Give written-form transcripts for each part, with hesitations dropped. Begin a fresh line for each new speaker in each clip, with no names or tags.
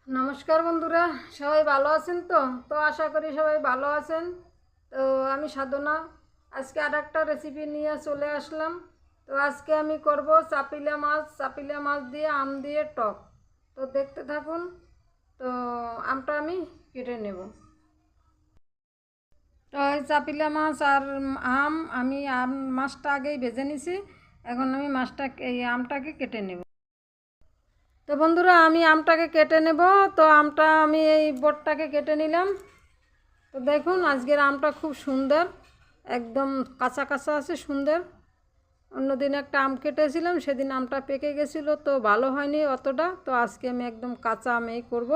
নমস্কার বন্ধুরা, সবাই ভালো আছেন? তো আশা করি সবাই ভালো আছেন। তো আমি সাধনা আজকে আর একটা রেসিপি নিয়ে চলে আসলাম। তো আজকে আমি করব চাপিলা মাছ দিয়ে আম দিয়ে টক। তো দেখতে থাকুন। তো আমটা আমি কেটে নেব। তো এই চাপিলা মাছ আর আমি মাছটা আগেই ভেজে নিছি। এখন আমি এই আমটাকে কেটে নেব। তো বন্ধুরা, আমি আমটাকে কেটে নেব। তো আমটা আমি এই বোটটাকে কেটে নিলাম। তো দেখুন, আজকের আমটা খুব সুন্দর, একদম কাঁচা কাঁচা আছে, সুন্দর। অন্যদিন একটা আম কেটেছিলাম, সেদিন আমটা পেকে গেছিলো, তো ভালো হয়নি অতটা। তো আজকে আমি একদম কাঁচা আমেই করব।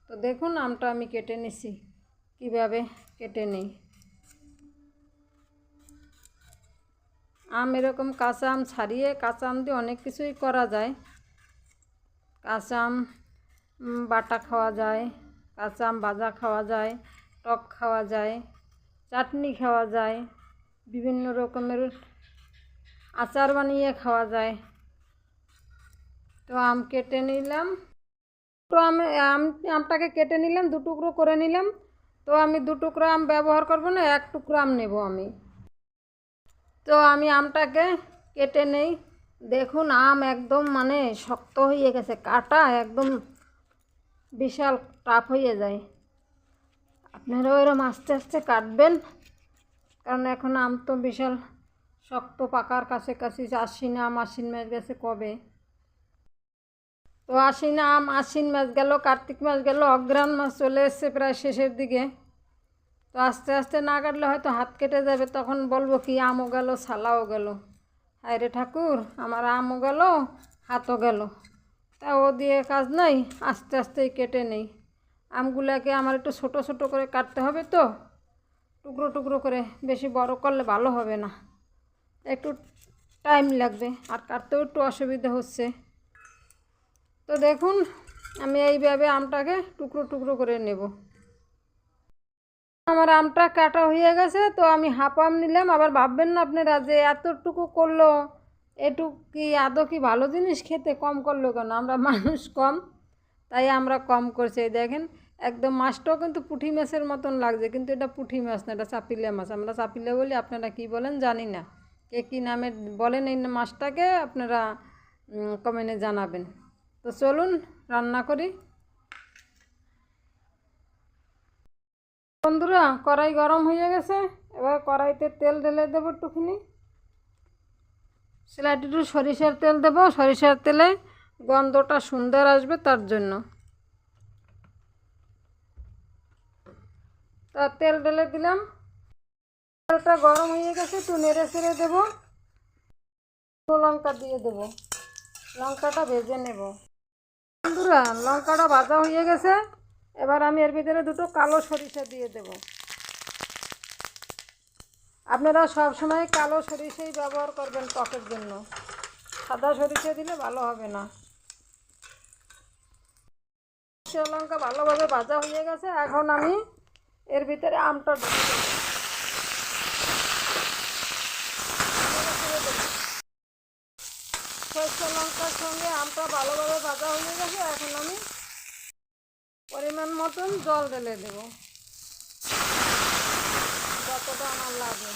তো দেখুন, আমটা আমি কেটে নিছি, কীভাবে কেটে নিই। আম এরকম কাঁচা আম ছাড়িয়ে, কাঁচা আম দিয়ে অনেক কিছুই করা যায়। কাঁচা আম বাটা খাওয়া যায়, কাঁচা আম ভাজা খাওয়া যায়, টক খাওয়া যায়, চাটনি খাওয়া যায়, বিভিন্ন রকমের আচার বানিয়ে খাওয়া যায়। তো আম কেটে নিলাম। তো আমি আমটাকে কেটে নিলাম, দু টুকরো করে নিলাম। তো আমি দু টুকরো আম ব্যবহার করব না, এক টুকরো আম নেব আমি। তো আমি আমটাকে কেটে নেই। দেখুন, আম একদম শক্ত হয়ে গেছে, কাটা একদম বিশাল টাফ হয়ে যায়। আপনারাও এরকম আস্তে আস্তে কাটবেন, কারণ এখন আম তো বিশাল শক্ত, পাকার কাছাকাছি। আশ্বিন মাস গেছে কবে। তো আশ্বিন মাস গেল, কার্তিক মাস গেল, অগ্রহায়ণ মাস চলে এসছে প্রায় শেষের দিকে। তো আস্তে আস্তে না কাটলে হয়তো হাত কেটে যাবে, তখন বলবো কি আমও গেল, ছালাও গেল। হায় রে ঠাকুর, আমার আমও গেল, হাতও গেল। তা ও দিয়ে কাজ নাই, আস্তে আস্তেই কেটে নেই। আমগুলোকে আমার একটু ছোট ছোট করে কাটতে হবে, তো টুকরো টুকরো করে, বেশি বড় করলে ভালো হবে না, একটু টাইম লাগবে, আর কাটতেও একটু অসুবিধা হচ্ছে। তো দেখুন, আমি এইভাবে আমটাকে টুকরো টুকরো করে নেব। আমার আমটা কাটা হয়ে গেছে। তো আমি হাফ আম নিলাম। আবার ভাববেন না আপনারা যে এতটুকু করলো, এটুকু কি আদৌ কি ভালো জিনিস খেতে, কম করলো কেন? আমরা মানুষ কম, তাই আমরা কম করছি। দেখেন, একদম মাছটাও কিন্তু পুঁটি মাছের মতন লাগছে, কিন্তু এটা পুঁটি মাছ না, এটা চাপিলা মাছ। আমরা চাপিলা বলি, আপনারা কি বলেন জানি না। কে কী নামে বলেন এই মাছটাকে, আপনারা কমেন্টে জানাবেন। তো চলুন রান্না করি। বন্ধুরা, কড়াই গরম হয়ে গেছে। এবার কড়াইতে তেল ঢেলে দেবো একটুখানি। সেলাইটি একটু সরিষার তেল দেবো, সরিষার তেলে গন্ধটা সুন্দর আসবে তার জন্য। তা তেল ঢেলে দিলাম। তেলটা গরম হয়ে গেছে, একটু নেড়ে চেড়ে দেবো। লঙ্কা দিয়ে দেবো, লঙ্কাটা ভেজে নেব। বন্ধুরা, লঙ্কাটা ভাজা হয়ে গেছে। এবার আমি এর ভিতরে দুটো কালো সরিষা দিয়ে দেব। আপনারা সব সময় কালো সরিষাই ব্যবহার করবেন টকের জন্য, সাদা সরিষা দিলে ভালো হবে না। লঙ্কা ভালোভাবে ভাজা হয়ে গেছে। এখন আমি এর ভিতরে আমটা ঢেলে দেব। সরষে লঙ্কার সঙ্গে আমটা ভালোভাবে ভাজা হয়ে গেছে। এখন আমি পরিমাণ মতন জল ঢেলে দেব, যতটা আমার লাগে।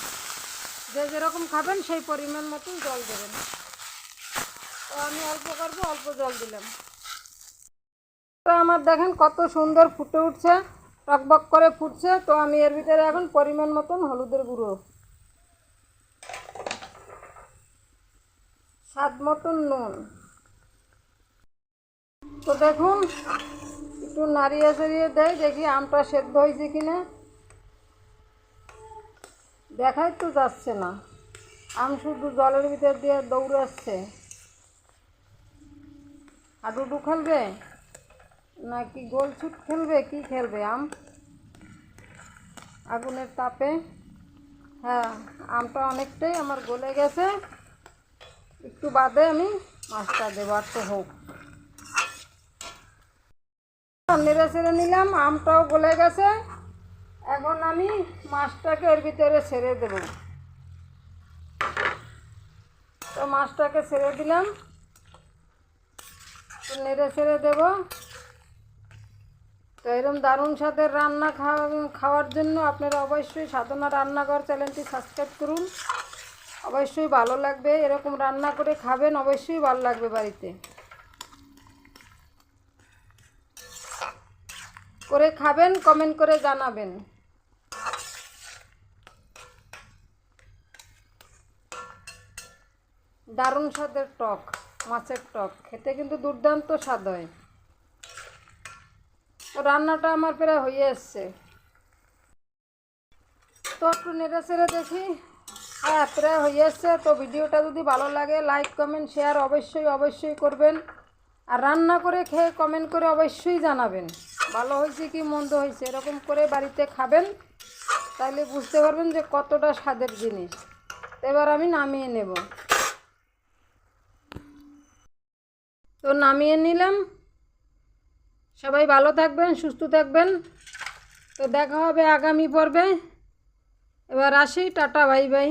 যে যেরকম খাবেন সেই পরিমাণ মতন জল দেবেন। তো আমি অল্প করবো, অল্প জল দিলাম। তো আমার দেখেন কত সুন্দর ফুটে উঠছে, টকবক করে ফুটছে। তো আমি এর ভিতরে এখন পরিমাণ মতন হলুদের গুঁড়ো, স্বাদ মতন নুন। তো দেখুন, একটু নাড়িয়ে চাড়িয়ে দেয়, দেখি আমটা সেদ্ধ হয়েছে কিনা। দেখাই তো যাচ্ছে না, আম শুধু জলের ভিতর দিয়ে দৌড়াচ্ছে। হাডুডু খেলবে নাকি গোলছুট খেলবে, কি খেলবে আম আগুনের তাপে? হ্যাঁ, আমটা অনেকটাই আমার গলে গেছে। একটু বাদে আমি মাছটা দেবো, আর তো হোক। নেড়ে ছেড়ে নিলাম, আমটাও গলে গেছে। এখন আমি মাছটাকে এর ভিতরে ছেড়ে দেব। তো মাছটাকে ছেড়ে দিলাম, নেড়ে ছেড়ে দেবো। তো এরকম দারুণ স্বাদের রান্না খাওয়ার জন্য আপনারা অবশ্যই সাধনা রান্নাঘর চ্যানেলটি সাবস্ক্রাইব করুন। অবশ্যই ভালো লাগবে, এরকম রান্না করে খাবেন, অবশ্যই ভালো লাগবে বাড়িতে করে খাবেন, কমেন্ট করে জানাবেন। দারুণ স্বাদের টক, মাছের টক খেতে কিন্তু দুর্দান্ত স্বাদ হয়। তো রান্নাটা আমার প্রায় হয়ে এসছে, তো একটু নেড়ে ছেড়ে দেখি। হ্যাঁ, প্রায় হয়ে এসছে। তো ভিডিওটা যদি ভালো লাগে লাইক কমেন্ট শেয়ার অবশ্যই করবেন। আর রান্না করে খেয়ে কমেন্ট করে অবশ্যই জানাবেন ভালো হয়েছে কি মন্দ হয়েছে। এরকম করে বাড়িতে খাবেন, তাহলে বুঝতে পারবেন যে কতটা স্বাদের জিনিস। এবার আমি নামিয়ে নেব। তো নামিয়ে নিলাম। সবাই ভালো থাকবেন, সুস্থ থাকবেন। তো দেখা হবে আগামী পর্বে। এবার আসি, টাটা, বাই বাই।